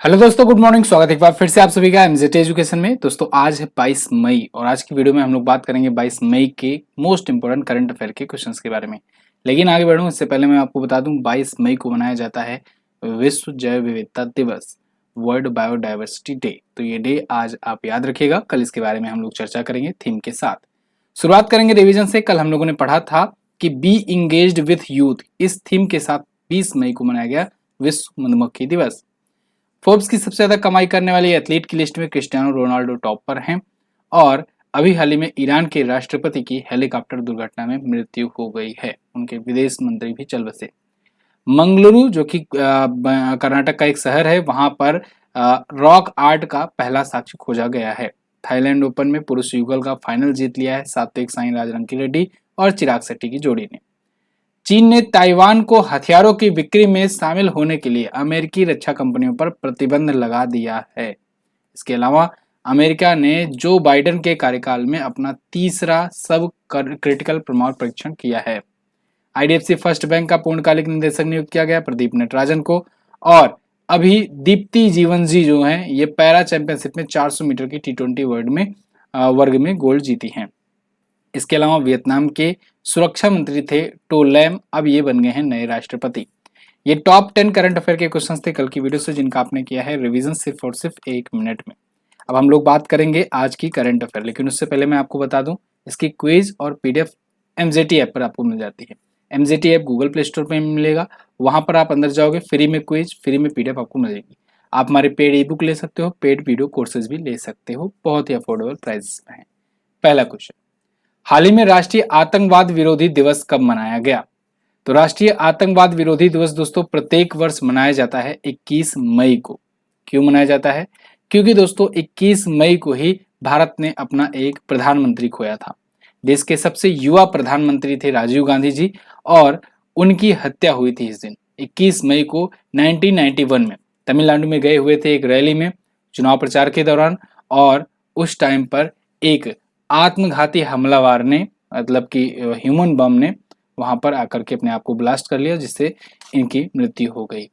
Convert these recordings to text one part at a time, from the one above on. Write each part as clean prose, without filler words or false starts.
Hello दोस्तों, good morning. स्वागत है एक बार फिर से आप सभी का एमजेट एजुकेशन में। दोस्तों आज है 22 मई और आज की वीडियो में हम लोग बात करेंगे 22 मई के मोस्ट इंपोर्टेंट करंट अफेयर के क्वेश्चंस के बारे में। लेकिन आगे बढ़ूं इससे पहले मैं आपको बता दूं 22 मई को मनाया जाता है विश्व जैव विविधता दिवस, वर्ल्ड बायोडाइवर्सिटी डे। तो ये डे आज आप याद रखिएगा, कल इसके बारे में हम लोग चर्चा करेंगे थीम के साथ। शुरुआत करेंगे रिविजन से। कल हम लोगों ने पढ़ा था कि बी इंगेज्ड विथ यूथ, इस थीम के साथ 20 मई को मनाया गया विश्व मधुमक्खी दिवस। फोर्ब्स की सबसे ज्यादा कमाई करने वाले एथलीट की लिस्ट में क्रिस्टियानो रोनाल्डो टॉप पर हैं और अभी हाल ही में ईरान के राष्ट्रपति की हेलीकॉप्टर दुर्घटना में मृत्यु हो गई है। उनके विदेश मंत्री भी चल बसे। मंगलुरु जो कि कर्नाटक का एक शहर है, वहां पर रॉक आर्ट का पहला साक्ष्य खोजा गया है। थाईलैंड ओपन में पुरुष युगल का फाइनल जीत लिया है सात्विक साईराज रंकीरेड्डी और चिराग शेट्टी की जोड़ी ने। चीन ने ताइवान को हथियारों की बिक्री में शामिल होने के लिए अमेरिकी रक्षा कंपनियों पर प्रतिबंध लगा दिया है। इसके अलावा अमेरिका ने जो बाइडेन के कार्यकाल में अपना तीसरा सब क्रिटिकल प्रमाण परीक्षण किया है। आईडीएफसी फर्स्ट बैंक का पूर्णकालिक निदेशक नियुक्त किया गया प्रदीप नटराजन को। और अभी दीप्ति जीवनजी जो हैं ये पैरा चैंपियनशिप में 400 मीटर की T20 वर्ग में गोल्ड जीती हैं। इसके अलावा वियतनाम के सुरक्षा मंत्री थे टो लैम, अब ये बन गए हैं नए राष्ट्रपति। ये टॉप 10 करंट अफेयर के क्वेश्चंस थे कल की वीडियो से, जिनका आपने किया है रिवीजन सिर्फ और सिर्फ 1 मिनट में। अब हम लोग बात करेंगे आज की करंट अफेयर, लेकिन उससे पहले मैं आपको बता दूं इसकी क्विज और पीडीएफ एमजेटी ऐप पर आपको मिल जाती है। MJT app Google play store पर मिलेगा, वहां पर आप अंदर जाओगे, फ्री में क्विज, फ्री में पीडीएफ आपको मिलेगी। आप हमारे पेड ई बुक ले सकते हो, पेड वीडियो कोर्सेज भी ले सकते हो, बहुत ही अफोर्डेबल प्राइस में है। पहला क्वेश्चन, हाल ही में राष्ट्रीय आतंकवाद विरोधी दिवस कब मनाया गया? तो राष्ट्रीय आतंकवाद विरोधी दिवस दोस्तों प्रत्येक वर्ष मनाया जाता है 21 मई को। क्यों मनाया जाता है? क्योंकि दोस्तों 21 मई को ही भारत ने अपना एक प्रधानमंत्री खोया था। देश के सबसे युवा प्रधानमंत्री थे राजीव गांधी जी और उनकी हत्या हुई थी इस दिन 21 मई को 1991 में। तमिलनाडु में गए हुए थे एक रैली में चुनाव प्रचार के दौरान, और उस टाइम पर एक आत्मघाती हमलावर ने, मतलब कि ह्यूमन बम ने वहां पर आकर के अपने आप को ब्लास्ट कर लिया, जिससे इनकी मृत्यु हो गई।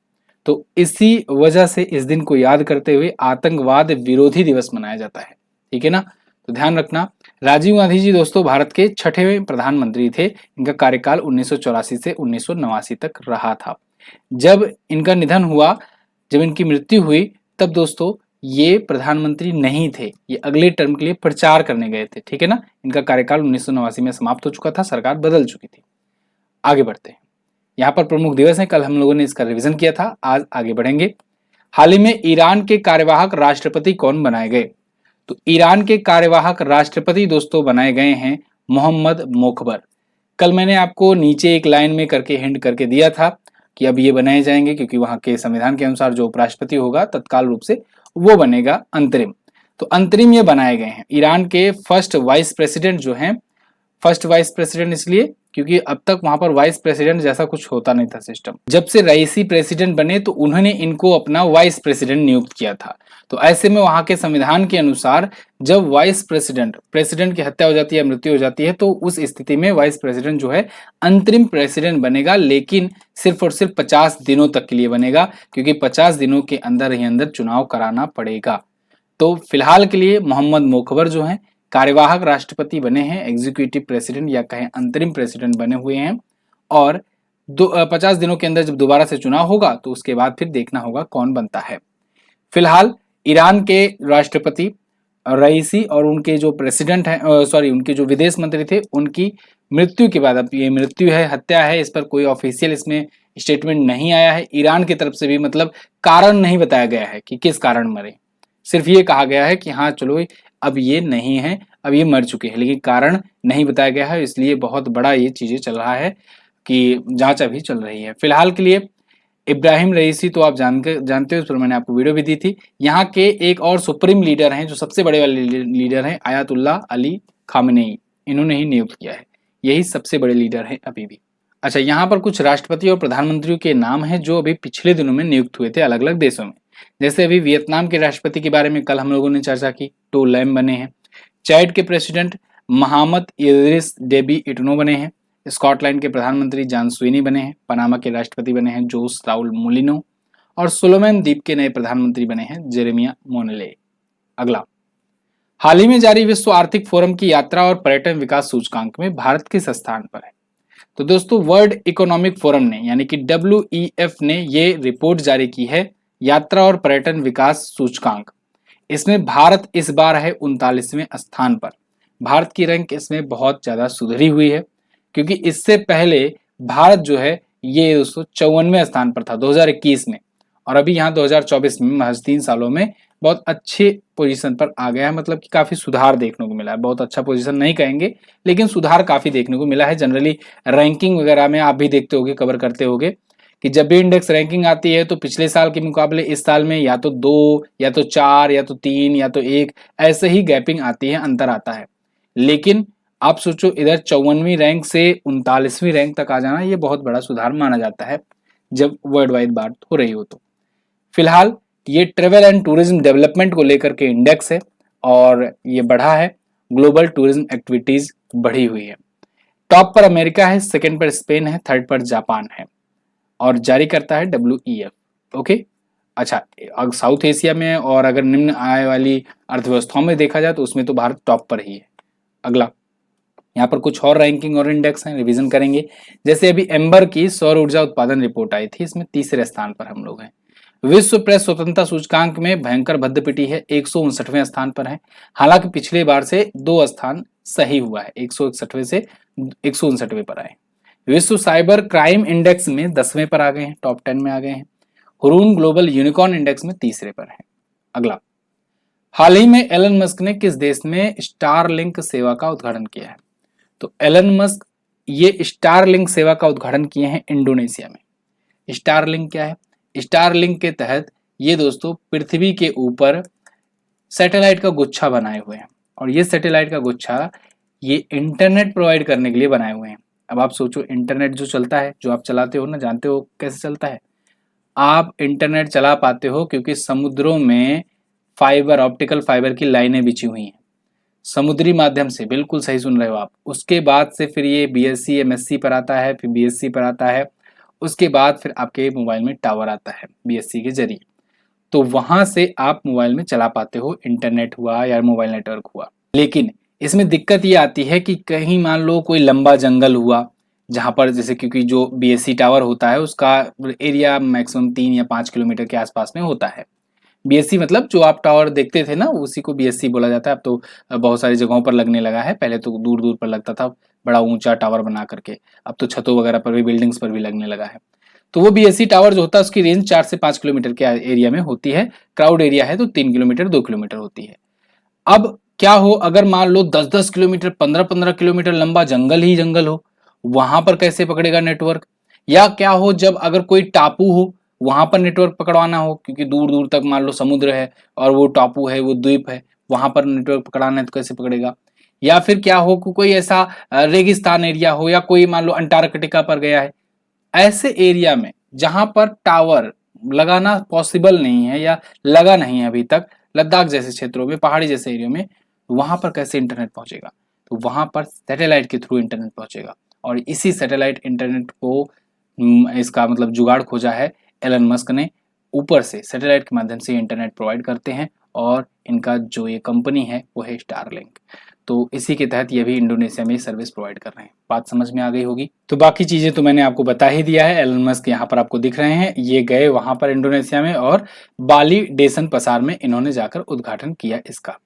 तो इसी वजह से इस दिन को याद करते हुए आतंकवाद विरोधी दिवस मनाया जाता है। ठीक है ना? तो ध्यान रखना, राजीव गांधी जी दोस्तों भारत के 6ठे प्रधानमंत्री थे। इनका कार्यकाल 1984 से 1989 तक रहा था। जब इनका निधन हुआ, जब इनकी मृत्यु हुई, तब दोस्तों ये प्रधानमंत्री नहीं थे, ये अगले टर्म के लिए प्रचार करने गए थे। ठीक है ना? इनका कार्यकाल 1989 में समाप्त हो चुका था, सरकार बदल चुकी थी। आगे बढ़ते हैं, यहाँ पर प्रमुख दिवस है, कल हम लोगों ने इसका रिवीजन किया था, आज आगे बढ़ेंगे। हाल ही में ईरान के कार्यवाहक राष्ट्रपति कौन बनाए गए? तो ईरान के कार्यवाहक राष्ट्रपति दोस्तों बनाए गए हैं मोहम्मद मोखबर। कल मैंने आपको नीचे एक लाइन में करके हिंट करके दिया था कि अब ये बनाए जाएंगे, क्योंकि वहां के संविधान के अनुसार जो उपराष्ट्रपति होगा तत्काल रूप से वो बनेगा अंतरिम। तो अंतरिम ये बनाए गए हैं ईरान के फर्स्ट वाइस प्रेसिडेंट जो हैं। फर्स्ट वाइस प्रेसिडेंट इसलिए क्योंकि अब तक वहां पर वाइस प्रेसिडेंट जैसा कुछ होता नहीं था सिस्टम। जब से रईसी प्रेसिडेंट बने तो उन्होंने इनको अपना वाइस प्रेसिडेंट नियुक्त किया था। तो ऐसे में वहां के संविधान के अनुसार जब वाइस प्रेसिडेंट की हत्या हो जाती है, मृत्यु हो जाती है, तो उस स्थिति में वाइस प्रेसिडेंट जो है अंतरिम प्रेसिडेंट बनेगा, लेकिन सिर्फ और सिर्फ 50 दिनों तक के लिए बनेगा, क्योंकि 50 दिनों के अंदर ही अंदर चुनाव कराना पड़ेगा। तो फिलहाल के लिए मोहम्मद मोखबर जो हैं कार्यवाहक राष्ट्रपति बने हैं, एग्जीक्यूटिव प्रेसिडेंट या कहें अंतरिम प्रेसिडेंट बने हुए हैं। और 50 दिनों के अंदर जब दोबारा से चुनाव होगा तो उसके बाद फिर देखना होगा कौन बनता है। फिलहाल ईरान के राष्ट्रपति रईसी और उनके जो प्रेसिडेंट हैं, उनके जो विदेश मंत्री थे, उनकी मृत्यु के बाद, अब ये मृत्यु है, हत्या है, इस पर कोई ऑफिशियल इसमें स्टेटमेंट नहीं आया है ईरान की तरफ से भी, मतलब कारण नहीं बताया गया है कि किस कारण मरे। सिर्फ ये कहा गया है कि हाँ चलो अब ये नहीं है, अब ये मर चुके हैं, लेकिन कारण नहीं बताया गया है। इसलिए बहुत बड़ा ये चीजें चल रहा है कि जांच अभी चल रही है। फिलहाल के लिए इब्राहिम रईसी तो आप जानते हो, इस पर मैंने आपको वीडियो भी दी थी। यहाँ के एक और सुप्रीम लीडर हैं, जो सबसे बड़े वाले लीडर हैं, आयतुल्लाह अली खामेनेई, इन्होंने ही नियुक्त किया है। यही सबसे बड़े लीडर हैं अभी भी। अच्छा, यहाँ पर कुछ राष्ट्रपति और प्रधानमंत्रियों के नाम हैं जो अभी पिछले दिनों में नियुक्त हुए थे अलग अलग देशों में। जैसे अभी वियतनाम के राष्ट्रपति के बारे में कल हम लोगों ने चर्चा की, टो लैम बने हैं। चैड के प्रेसिडेंट महामद इद्रिस डेबी इटनो बने हैं। स्कॉटलैंड के प्रधानमंत्री जॉन स्वीनी बने हैं। पनामा के राष्ट्रपति बने हैं जोस राउल मुलिनो। और सोलोमन द्वीप के नए प्रधानमंत्री बने हैं जेरेमिया मोनेले। अगला, हाल ही में जारी विश्व आर्थिक फोरम की यात्रा और पर्यटन विकास सूचकांक में भारत किस स्थान पर है? तो दोस्तों वर्ल्ड इकोनॉमिक फोरम ने यानी कि WEF ने ये रिपोर्ट जारी की है, यात्रा और पर्यटन विकास सूचकांक। इसमें भारत इस बार है 39वें स्थान पर। भारत की रैंक इसमें बहुत ज्यादा सुधरी हुई है, क्योंकि इससे पहले भारत जो है ये दोस्तों 54वें स्थान पर था 2021 में, और अभी यहाँ 2024 में महज 3 सालों में बहुत अच्छे पोजीशन पर आ गया है। मतलब कि काफी सुधार देखने को मिला है। बहुत अच्छा पोजीशन नहीं कहेंगे, लेकिन सुधार काफी देखने को मिला है। जनरली रैंकिंग वगैरह में आप भी देखते होगे, कवर करते होगे कि जब भी इंडेक्स रैंकिंग आती है तो पिछले साल के मुकाबले इस साल में या तो 2 या तो 4 या तो 3 या तो 1 ऐसे ही गैपिंग आती है, अंतर आता है। लेकिन आप सोचो इधर 54वीं रैंक से 39वीं रैंक तक आ जाना, ये बहुत बड़ा सुधार माना जाता है जब वर्ल्ड वाइड बात हो रही हो। तो फिलहाल ये ट्रेवल एंड टूरिज्म डेवलपमेंट को लेकर के इंडेक्स है और ये बढ़ा है। ग्लोबल टूरिज्म एक्टिविटीज बढ़ी हुई है। टॉप पर अमेरिका है, सेकंड पर स्पेन है, थर्ड पर जापान है और जारी करता है WEF। ओके, अच्छा, साउथ एशिया में और अगर निम्न आय वाली अर्थव्यवस्थाओं में देखा जाए तो उसमें तो भारत टॉप पर ही है। अगला, यहाँ पर कुछ और रैंकिंग और इंडेक्स हैं, रिवीजन करेंगे। जैसे अभी एम्बर की सौर ऊर्जा उत्पादन रिपोर्ट आई थी, इसमें तीसरे स्थान पर हम लोग हैं। विश्व प्रेस स्वतंत्रता सूचकांक में भयंकर भद्दपिटी है, 159वें स्थान पर है। हालांकि पिछले बार से 2 स्थान सही हुआ है, 161वें से 159वें पर आए। विश्व साइबर क्राइम इंडेक्स में 10वें पर आ गए हैं, टॉप 10 में आ गए हैं। हुरून ग्लोबल यूनिकॉर्न इंडेक्स में तीसरे पर है। अगला, हाल ही में एलन मस्क ने किस देश में स्टारलिंक सेवा का उद्घाटन किया है? तो एलन मस्क ये स्टारलिंक सेवा का उद्घाटन किए हैं इंडोनेशिया में। स्टारलिंक क्या है? स्टारलिंक के तहत ये दोस्तों पृथ्वी के ऊपर सैटेलाइट का गुच्छा बनाए हुए हैं और ये सैटेलाइट का गुच्छा ये इंटरनेट प्रोवाइड करने के लिए बनाए हुए हैं। अब आप सोचो, इंटरनेट जो चलता है, जो आप चलाते हो ना, जानते हो कैसे चलता है? आप इंटरनेट चला पाते हो क्योंकि समुद्रों में फाइबर, ऑप्टिकल फाइबर की लाइनें बिछी हुई हैं समुद्री माध्यम से। बिल्कुल सही सुन रहे हो आप। उसके बाद से फिर ये BSc MSc पर आता है, फिर BSc पर आता है, उसके बाद फिर आपके मोबाइल में टावर आता है BSc के जरिए। तो वहां से आप मोबाइल में चला पाते हो, इंटरनेट हुआ या मोबाइल नेटवर्क हुआ। लेकिन इसमें दिक्कत ये आती है कि कहीं मान लो कोई लंबा जंगल हुआ जहां पर, जैसे क्योंकि जो BSc टावर होता है उसका एरिया मैक्सिमम 3 या 5 किलोमीटर के आसपास में होता है। BSc मतलब जो आप टावर देखते थे ना, उसी को BSc बोला जाता है। अब तो बहुत सारी जगहों पर लगने लगा है, पहले तो दूर दूर पर लगता था बड़ा ऊंचा टावर बना करके, अब तो छतों वगैरह पर भी, बिल्डिंग्स पर भी लगने लगा है। तो वो BSc टावर जो होता है उसकी रेंज 4 से 5 किलोमीटर के एरिया में होती है। क्राउड एरिया है तो 3 किलोमीटर 2 किलोमीटर होती है। अब क्या हो, अगर मान लो 10-10 किलोमीटर 15-15 किलोमीटर लंबा जंगल ही जंगल हो, वहां पर कैसे पकड़ेगा नेटवर्क? या क्या हो जब अगर कोई टापू हो वहां पर नेटवर्क पकड़वाना हो, क्योंकि दूर दूर तक मान लो समुद्र है और वो टापू है, वो द्वीप है, वहां पर नेटवर्क पकड़ाना है तो कैसे पकड़ेगा? या फिर क्या हो कोई ऐसा रेगिस्तान एरिया हो, या कोई मान लो अंटार्कटिका पर गया है, ऐसे एरिया में जहां पर टावर लगाना पॉसिबल नहीं है या लगा नहीं है अभी तक, लद्दाख जैसे क्षेत्रों में, पहाड़ी जैसे एरिया में, वहां पर कैसे इंटरनेट पहुंचेगा? तो वहां पर सैटेलाइट के थ्रू इंटरनेट पहुंचेगा। और इसी सैटेलाइट इंटरनेट को इसका मतलब जुगाड़ खोजा है एलन मस्क ने। ऊपर से सैटेलाइट के माध्यम से इंटरनेट प्रोवाइड करते हैं और इनका जो ये कंपनी है वो है स्टारलिंक। तो इसी के तहत ये भी इंडोनेशिया में सर्विस प्रोवाइड कर रहे हैं। बात समझ में आ गई होगी। तो बाकी चीजें तो मैंने आपको बता ही दिया है। एलन मस्क यहाँ पर आपको दिख रहे हैं, ये गए वहां पर इंडोनेशिया में और बाली डेसन पसार में इन्होंने जाकर उद्घाटन किया इसका।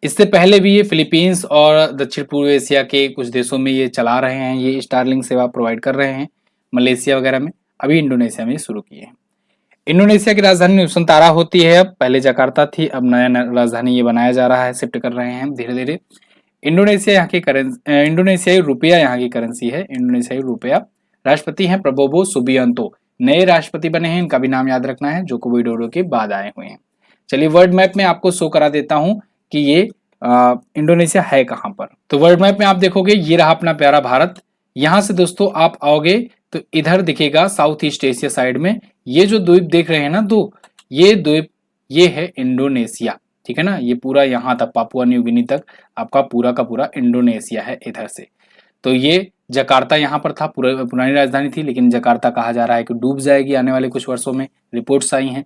इससे पहले भी ये फिलीपींस और दक्षिण पूर्व एशिया के कुछ देशों में ये चला रहे हैं, ये स्टारलिंक सेवा प्रोवाइड कर रहे हैं, मलेशिया वगैरह में। अभी इंडोनेशिया में शुरू किए हैं। इंडोनेशिया की राजधानी नुसंतारा होती है, अब पहले जकार्ता थी, अब नया राजधानी ये बनाया जा रहा है, शिफ्ट कर रहे हैं धीरे धीरे। इंडोनेशिया यहाँ की करेंसी, इंडोनेशियाई रुपया यहाँ की करेंसी है, इंडोनेशियाई रुपया। राष्ट्रपति हैं प्रबोवो सुबियांतो, नए राष्ट्रपति बने हैं, इनका भी नाम याद रखना है, जोको विडोडो के बाद आए हुए हैं। चलिए वर्ल्ड मैप में आपको शो करा देता हूं कि ये इंडोनेशिया है कहां पर। तो वर्ल्ड मैप में आप देखोगे ये रहा अपना प्यारा भारत। यहां से दोस्तों आप आओगे तो इधर दिखेगा साउथ ईस्ट एशिया साइड में ये जो द्वीप देख रहे हैं ना, दो ये द्वीप, ये है इंडोनेशिया, ठीक है ना। ये पूरा यहाँ तक पापुआ न्यू गिनी तक आपका पूरा का पूरा इंडोनेशिया है इधर से। तो ये जकार्ता यहाँ पर था, पुरानी राजधानी थी, लेकिन जकार्ता कहा जा रहा है कि डूब जाएगी आने वाले कुछ वर्षों में, रिपोर्ट्स आई हैं,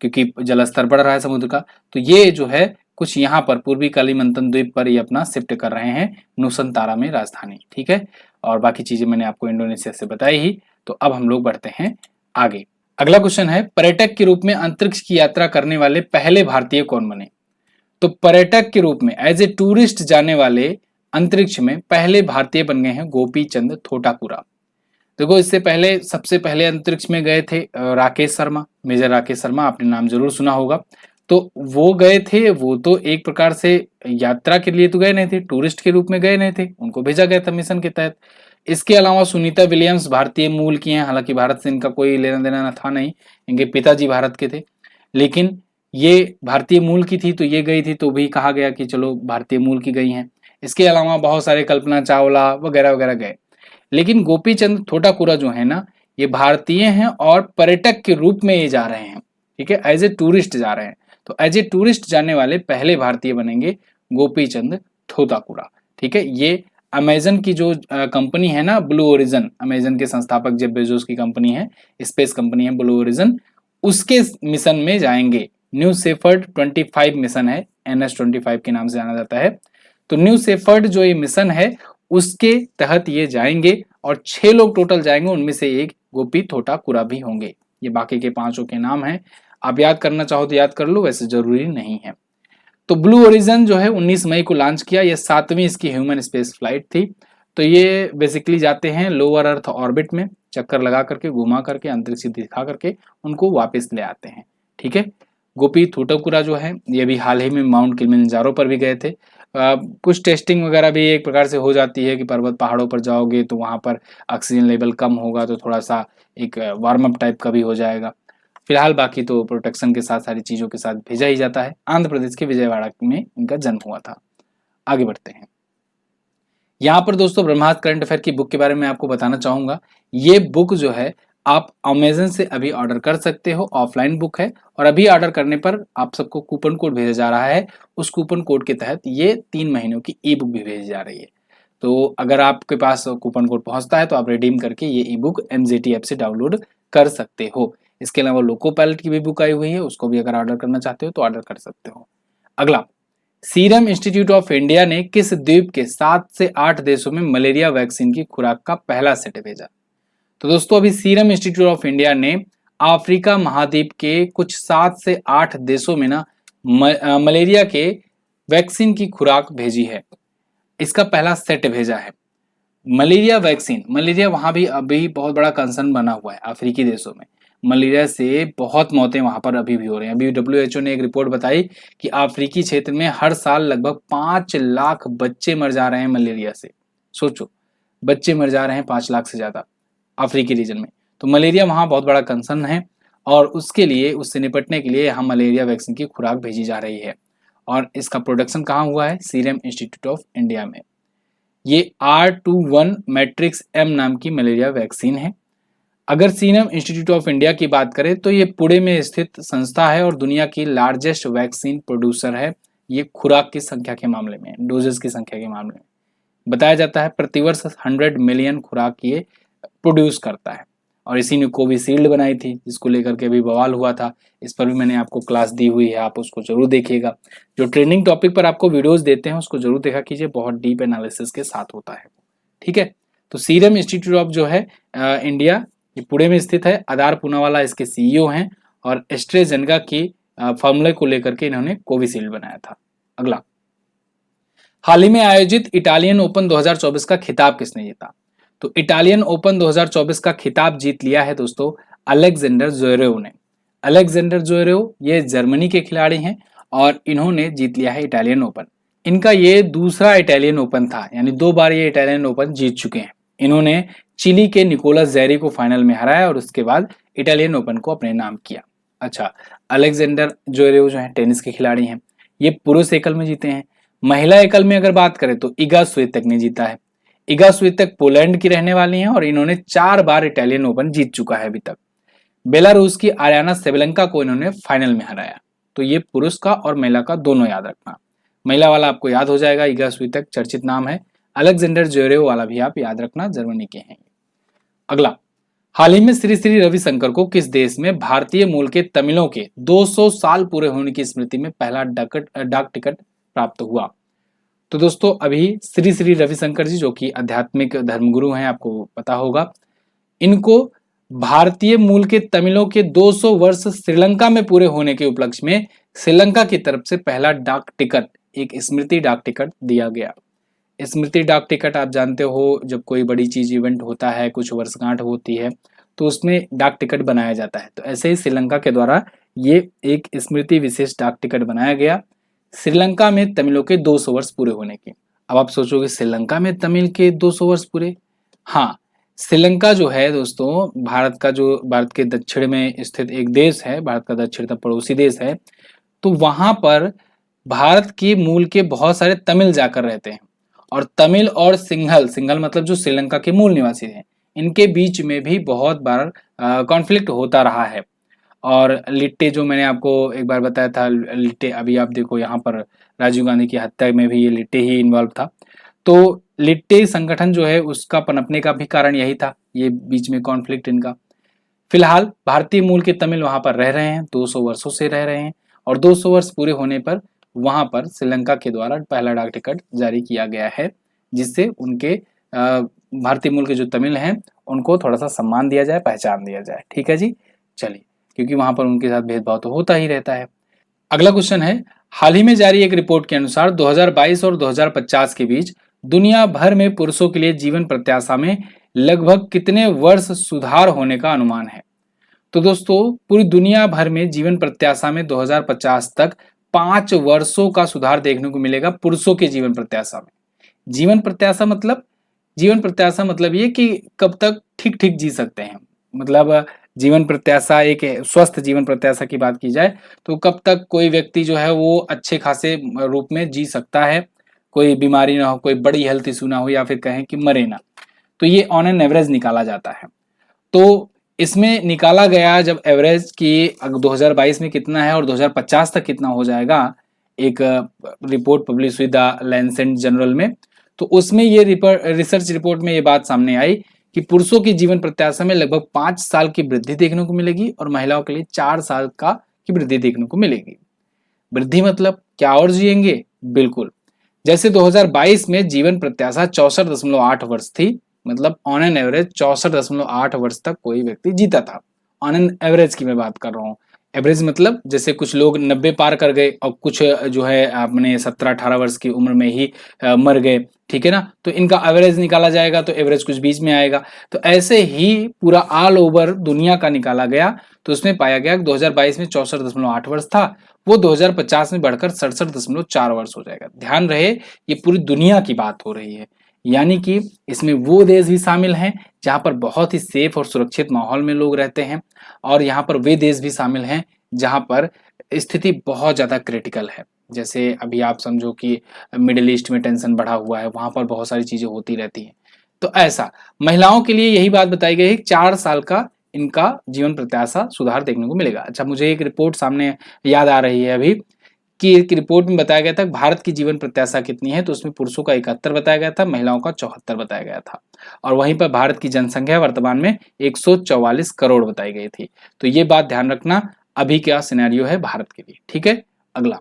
क्योंकि जलस्तर बढ़ रहा है समुद्र का। तो ये जो है कुछ यहाँ पर पूर्वी कलिमंतन द्वीप पर ये अपना शिफ्ट कर रहे हैं, नुसंतारा में राजधानी, ठीक है। और बाकी चीजें मैंने आपको इंडोनेशिया से बताई ही। तो अब हम लोग बढ़ते हैं आगे। अगला क्वेश्चन है, पर्यटक के रूप में अंतरिक्ष की यात्रा करने वाले पहले भारतीय कौन बने? तो पर्यटक के रूप में एज ए टूरिस्ट जाने वाले अंतरिक्ष में पहले भारतीय बन गए हैं गोपी चंद थोटाकुरा। देखो, इससे पहले सबसे पहले अंतरिक्ष में गए थे राकेश शर्मा, मेजर राकेश शर्मा, आपने नाम जरूर सुना होगा। तो वो गए थे, वो तो एक प्रकार से यात्रा के लिए तो गए नहीं थे, टूरिस्ट के रूप में गए नहीं थे, उनको भेजा गया था मिशन के तहत। इसके अलावा सुनीता विलियम्स भारतीय मूल की हैं, हालांकि भारत से इनका कोई लेना देना था नहीं, इनके पिताजी भारत के थे, लेकिन ये भारतीय मूल की थी, तो ये गई थी, तो भी कहा गया कि चलो भारतीय मूल की गई हैं। इसके अलावा बहुत सारे कल्पना चावला वगैरह वगैरह गए, लेकिन गोपी चंद थोटाकुरा जो है ना, ये भारतीय हैं और पर्यटक के रूप में ये जा रहे हैं, ठीक है, एज ए टूरिस्ट जा रहे हैं। तो एज ए टूरिस्ट जाने वाले पहले भारतीय बनेंगे गोपी चंद थोटाकुरा, ठीक है। ये अमेजन की जो कंपनी है ना, ब्लू ओरिजन, अमेजन के संस्थापक जेफ बेजोस की कंपनी है, स्पेस कंपनी है ब्लू ओरिजन, उसके मिशन में जाएंगे। न्यू सेफर्ड 25 मिशन है, NS-25 के नाम से जाना जाता है। तो न्यू सेफर्ड जो ये मिशन है उसके तहत ये जाएंगे और 6 लोग टोटल जाएंगे, उनमें से एक गोपी थोटाकुरा भी होंगे। ये बाकी के 5 के नाम हैं, आप याद करना चाहो तो याद कर लो, वैसे जरूरी नहीं है। तो ब्लू ओरिजन जो है 19 मई को लॉन्च किया, ये 7वीं इसकी ह्यूमन स्पेस फ्लाइट थी। तो ये बेसिकली जाते हैं लोअर अर्थ ऑर्बिट में, चक्कर लगा करके, घुमा करके, अंतरिक्ष दिखा करके उनको वापस ले आते हैं, ठीक है। गोपी थोटाकुरा जो है ये भी हाल ही में माउंट किलिमंजारो पर भी गए थे। कुछ टेस्टिंग वगैरह भी एक प्रकार से हो जाती है कि पर्वत पहाड़ों पर जाओगे तो वहां पर ऑक्सीजन लेवल कम होगा, तो थोड़ा सा एक वार्म अप टाइप का भी हो जाएगा। फिलहाल बाकी तो प्रोटेक्शन के साथ सारी चीजों के साथ भेजा ही जाता है। आंध्र प्रदेश के विजयवाड़ा में इनका जन्म हुआ था। आगे बढ़ते हैं। यहाँ पर दोस्तों ब्रह्मास्त्र करंट अफेयर की बुक के बारे में आपको बताना चाहूंगा। ये बुक जो है आप अमेजन से अभी ऑर्डर कर सकते हो, ऑफलाइन बुक है, और अभी ऑर्डर करने पर आप सबको कूपन कोड भेजा जा रहा है। उस कूपन कोड के तहत ये 3 महीनों की ई बुक भी भेजी जा रही है। तो अगर आपके पास कूपन कोड पहुंचता है तो आप रिडीम करके ये ई बुक MZT ऐप से डाउनलोड कर सकते हो। इसके अलावा लोको पायलट की भी बुक आई हुई है, उसको भी अगर ऑर्डर करना चाहते हो तो ऑर्डर कर सकते हो। अगला, सीरम इंस्टीट्यूट ऑफ इंडिया ने किस द्वीप के 7 से 8 देशों में मलेरिया वैक्सीन की खुराक का पहला सेट भेजा? तो दोस्तों अभी सीरम इंस्टीट्यूट ऑफ इंडिया ने अफ्रीका महाद्वीप के कुछ 7 से 8 देशों में ना मलेरिया के वैक्सीन की खुराक भेजी है। इसका पहला सेट भेजा है। मलेरिया वैक्सीन, मलेरिया वहां भी अभी बहुत बड़ा कंसर्न बना हुआ है अफ्रीकी देशों में। मलेरिया से बहुत मौतें वहां पर अभी भी हो रही हैं। अभी WHO ने एक रिपोर्ट बताई कि अफ्रीकी क्षेत्र में हर साल लगभग 5 लाख बच्चे मर जा रहे हैं मलेरिया से। सोचो, बच्चे मर जा रहे हैं 5 लाख से ज्यादा अफ्रीकी रीजन में। तो मलेरिया वहां बहुत बड़ा कंसर्न है, और उसके लिए, उससे निपटने के लिए यहाँ मलेरिया वैक्सीन की खुराक भेजी जा रही है। और इसका प्रोडक्शन कहाँ हुआ है? सीरम इंस्टीट्यूट ऑफ इंडिया में। ये R21 मैट्रिक्स M नाम की मलेरिया वैक्सीन है। अगर सीरम इंस्टीट्यूट ऑफ इंडिया की बात करें तो ये पुणे में स्थित संस्था है और दुनिया की लार्जेस्ट वैक्सीन प्रोड्यूसर है। ये खुराक की संख्या के मामले में, डोजेस की संख्या के मामले में बताया जाता है प्रतिवर्ष 100 मिलियन खुराक ये प्रोड्यूस करता है। और इसी ने कोविशील्ड बनाई थी, जिसको लेकर के भी बवाल हुआ था। इस पर भी मैंने आपको क्लास दी हुई है, आप उसको जरूर देखिएगा। जो ट्रेंडिंग टॉपिक पर आपको वीडियोस देते हैं उसको जरूर देखा कीजिए, बहुत डीप एनालिसिस के साथ होता है, ठीक है। तो सीरम इंस्टीट्यूट ऑफ जो है इंडिया, ये पुणे में स्थित है। आधार पूनावाला इसके CEO हैं, और एस्ट्रेजेनेका की फॉर्मूले को लेकर के इन्होंने कोविशील्ड बनाया था। अगला, हाल ही में आयोजित इटालियन ओपन 2024 का खिताब किसने जीता? तो इटालियन ओपन 2024 का खिताब जीत लिया है दोस्तों अलेक्जेंडर ज़्वेरेव ने। अलेक्जेंडर ज़्वेरेव ये जर्मनी के खिलाड़ी हैं और इन्होंने जीत लिया है इटालियन ओपन। इनका ये दूसरा इटालियन ओपन था, यानी 2 बार ये इटालियन ओपन जीत चुके हैं। इन्होंने चिली के निकोलस जेरी को फाइनल में हराया और उसके बाद इटालियन ओपन को अपने नाम किया। अच्छा, अलेक्जेंडर ज़्वेरेव जो है टेनिस के खिलाड़ी हैं। ये पुरुष एकल में जीते हैं। महिला एकल में अगर बात करें तो इगा स्वितेक ने जीता है। इगा स्वितेक पोलैंड की रहने वाली हैं और इन्होंने 4 बार इटालियन ओपन जीत चुका है अभी तक। बेलारूस की आर्याना सेबेलेंका को इन्होंने फाइनल में हराया। तो ये पुरुष का और महिला का दोनों याद रखना। महिला वाला आपको याद हो जाएगा, इगा स्वितेक चर्चित नाम है। अलेक्जेंडर ज्वेरेव वाला भी आप याद रखना, जर्मनी के हैं। अगला, हाल ही में श्री श्री रविशंकर को किस देश में भारतीय मूल के तमिलों के 200 साल पूरे होने की स्मृति में पहला डाक टिकट प्राप्त हुआ? तो दोस्तों अभी श्री श्री रविशंकर जी जो कि आध्यात्मिक धर्मगुरु हैं, आपको पता होगा, इनको भारतीय मूल के तमिलों के 200 वर्ष श्रीलंका में पूरे होने के उपलक्ष्य में श्रीलंका की तरफ से पहला डाक टिकट, एक स्मृति डाक टिकट दिया गया। स्मृति डाक टिकट आप जानते हो, जब कोई बड़ी चीज इवेंट होता है, कुछ वर्षगांठ होती है, तो उसमें डाक टिकट बनाया जाता है। तो ऐसे ही श्रीलंका के द्वारा ये एक स्मृति विशेष डाक टिकट बनाया गया श्रीलंका में तमिलों के 200 वर्ष पूरे होने के। अब आप सोचोगे श्रीलंका में तमिल के 200 वर्ष पूरे? हाँ, श्रीलंका जो है दोस्तों भारत के दक्षिण में स्थित एक देश है, भारत का दक्षिण पड़ोसी देश है। तो वहां पर भारत के मूल के बहुत सारे तमिल जाकर रहते हैं, और तमिल और सिंघल मतलब जो श्रीलंका के मूल निवासी हैं, इनके बीच में भी बहुत बार कॉन्फ्लिक्ट होता रहा है। और लिट्टे जो मैंने आपको एक बार बताया था, लिट्टे अभी आप देखो यहाँ पर राजीव गांधी की हत्या में भी ये लिट्टे ही इन्वॉल्व था। तो लिट्टे संगठन जो है उसका पनपने का भी कारण यही था, ये बीच में कॉन्फ्लिक्ट इनका। फिलहाल भारतीय मूल के तमिल वहां पर रह रहे हैं, 200 वर्षों से रह रहे हैं, और 200 वर्ष पूरे होने पर वहां पर श्रीलंका के द्वारा पहला डाक टिकट जारी किया गया है, जिससे उनके भारतीय मूल के जो तमिल हैं उनको थोड़ा सा सम्मान दिया जाए, पहचान दिया जाए। ठीक है जी, चलिए, क्योंकि वहां पर उनके साथ भेदभाव तो होता ही रहता है। अगला क्वेश्चन है, हाल ही में जारी एक रिपोर्ट के अनुसार 2022 और 2050 के बीच दुनिया भर में पुरुषों के लिए जीवन प्रत्याशा में लगभग कितने वर्ष सुधार होने का अनुमान है? तो दोस्तों पूरी दुनिया भर में जीवन प्रत्याशा में 2050 तक 5 वर्षों का सुधार देखने को मिलेगा पुरुषों के जीवन प्रत्याशा में। जीवन प्रत्याशा मतलब ये कि कब तक ठीक ठीक जी सकते हैं, मतलब जीवन प्रत्याशा, एक स्वस्थ जीवन प्रत्याशा की बात की जाए तो कब तक कोई व्यक्ति जो है वो अच्छे खासे रूप में जी सकता है, कोई बीमारी ना हो, कोई बड़ी हेल्थ इशू ना हो, या फिर कहें कि मरे ना। तो ये ऑन एन एवरेज निकाला जाता है। तो इसमें निकाला गया जब एवरेज की 2022 में कितना है और 2050 तक कितना हो जाएगा, एक रिपोर्ट पब्लिश हुई द लैंसेट जर्नल में, तो उसमें ये रिसर्च रिपोर्ट में ये बात सामने आई कि पुरुषों की जीवन प्रत्याशा में लगभग 5 साल की वृद्धि देखने को मिलेगी और महिलाओं के लिए 4 साल की वृद्धि देखने को मिलेगी। वृद्धि मतलब क्या और जिएंगे? बिल्कुल, जैसे 2022 में जीवन प्रत्याशा 64.8 वर्ष थी, मतलब ऑन एन एवरेज 64.8 वर्ष तक कोई व्यक्ति जीता था। ऑन एन एवरेज की मैं बात कर रहा हूँ। एवरेज मतलब जैसे कुछ लोग 90 पार कर गए और कुछ जो है अपने 17-18 वर्ष की उम्र में ही मर गए, ठीक है ना। तो इनका एवरेज निकाला जाएगा तो एवरेज कुछ बीच में आएगा। तो ऐसे ही पूरा ऑल ओवर दुनिया का निकाला गया, तो उसमें पाया गया कि 2022 में 64.8 वर्ष था, वो 2050 में बढ़कर 67.4 वर्ष हो जाएगा। ध्यान रहे ये पूरी दुनिया की बात हो रही है, यानी कि इसमें वो देश भी शामिल हैं जहां पर बहुत ही सेफ और सुरक्षित माहौल में लोग रहते हैं, और यहाँ पर वे देश भी शामिल हैं जहां पर स्थिति बहुत ज्यादा क्रिटिकल है। जैसे अभी आप समझो कि मिडिल ईस्ट में टेंशन बढ़ा हुआ है, वहां पर बहुत सारी चीजें होती रहती हैं। तो ऐसा महिलाओं के लिए यही बात बताई गई है, 4 साल का इनका जीवन प्रत्याशा सुधार देखने को मिलेगा। अच्छा, मुझे एक रिपोर्ट सामने याद आ रही है अभी कि एक रिपोर्ट में बताया गया था भारत की जीवन प्रत्याशा कितनी है, तो उसमें पुरुषों का 71 बताया गया था, महिलाओं का 74 बताया गया था, और वहीं पर भारत की जनसंख्या वर्तमान में 144 करोड़ बताई गई थी। तो ये बात ध्यान रखना, अभी क्या सिनेरियो है भारत के लिए। ठीक है, अगला,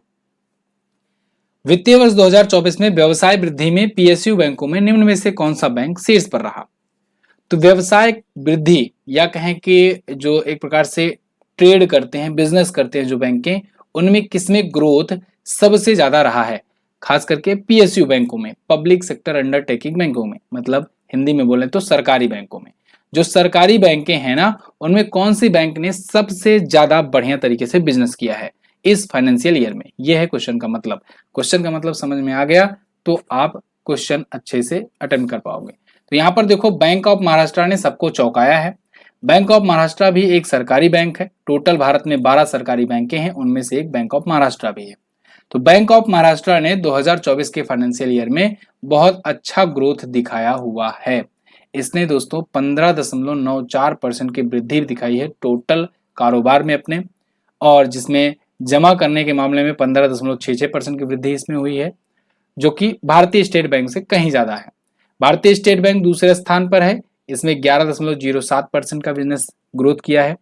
वित्तीय वर्ष 2024 में व्यवसाय वृद्धि में पीएसयू बैंकों में निम्न में से कौन सा बैंक शीर्ष पर रहा? तो व्यवसाय वृद्धि या कहें कि जो एक प्रकार से ट्रेड करते हैं, बिजनेस करते हैं जो बैंकें, उनमें किसमें ग्रोथ सबसे ज्यादा रहा है? खास करके पीएसयू बैंकों में, पब्लिक सेक्टर अंडरटेकिंग बैंकों में, मतलब हिंदी में बोले तो सरकारी बैंकों में। जो सरकारी बैंकें हैं ना, उनमें कौन सी बैंक ने सबसे ज्यादा बढ़िया तरीके से बिजनेस किया है इस फाइनेंशियल ईयर में? यह है क्वेश्चन का मतलब। क्वेश्चन का मतलब समझ में आ गया तो आप क्वेश्चन अच्छे से अटेंड कर पाओगे। तो यहाँ पर देखो, बैंक ऑफ महाराष्ट्र ने सबको चौंकाया है। बैंक ऑफ महाराष्ट्र भी एक सरकारी बैंक है। टोटल भारत में 12 सरकारी बैंकें हैं, उनमें से एक बैंक ऑफ महाराष्ट्र भी है। तो बैंक ऑफ महाराष्ट्र ने 2024 के फाइनेंशियल ईयर में बहुत अच्छा ग्रोथ दिखाया हुआ है। इसने दोस्तों 15.94% की वृद्धि दिखाई है टोटल कारोबार में अपने, और जिसमें जमा करने के मामले में 15.66% की वृद्धि इसमें हुई है, जो कि भारतीय स्टेट बैंक से कहीं ज्यादा है। भारतीय स्टेट बैंक दूसरे स्थान पर है, इसमें 11.07% का बिजनेस ग्रोथ किया है।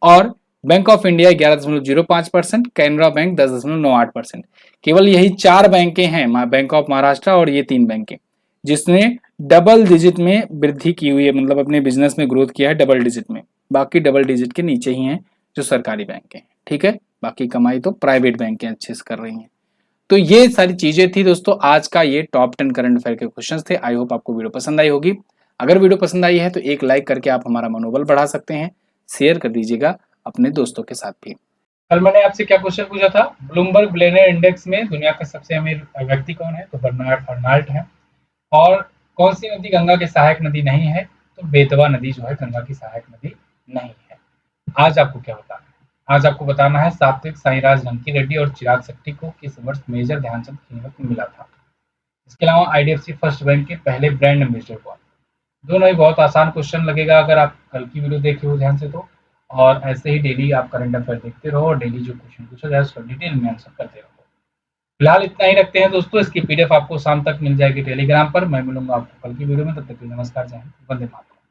और bank of India 11.05%, Canara bank 10.98%। केवल यही 4 बैंकें हैं, बैंक ऑफ महाराष्ट्र और ये 3 बैंकें, जिसने डबल डिजिट में वृद्धि की हुई है, मतलब अपने बिजनेस में ग्रोथ किया है डबल डिजिट में। बाकी डबल डिजिट के नीचे ही हैं जो सरकारी बैंक हैं, ठीक है। बाकी कमाई तो प्राइवेट बैंकें अच्छे से कर रही हैं। तो ये सारी चीजें थी दोस्तों, आज का ये टॉप 10 करंट अफेयर के क्वेश्चंस थे। आई होप आपको वीडियो पसंद आई होगी। अगर वीडियो पसंद आई है तो एक लाइक करके आप हमारा मनोबल बढ़ा सकते हैं, शेयर कर दीजिएगा अपने दोस्तों के साथ भी। कल मैंने आपसे क्या क्वेश्चन पूछा था, ब्लूमबर्ग बिलियनियर इंडेक्स में दुनिया का सबसे अमीर व्यक्ति कौन है, तो बर्नार्ड अर्नाल्ट है। और कौन सी नदी गंगा की सहायक नदी नहीं है, तो बेतवा नदी जो है गंगा की सहायक नदी नहीं है। आज आपको क्या बताना है, आज आपको बताना है सात्विक साईराज रंकी रेड्डी और चिराग शेट्टी को किस वर्ष मेजर ध्यानचंद खेलरत्न मिला था। इसके अलावा आईडीएफसी फर्स्ट बैंक के पहले ब्रांड एम्बेसडर कौन। दोनों ही बहुत आसान क्वेश्चन लगेगा अगर आप कल की वीडियो देखे हो ध्यान से तो। और ऐसे ही डेली आप करंट अफेयर देखते रहो और डेली जो क्वेश्चन पूछा जाए उसका डिटेल में आंसर करते रहो। फिलहाल इतना ही रखते हैं दोस्तों, इसकी पीडीएफ आपको शाम तक मिल जाएगी टेलीग्राम पर। मैं मिलूंगा आपको कल की वीडियो में, तब तक के लिए नमस्कार, जय हिंद, वंदे मातरम।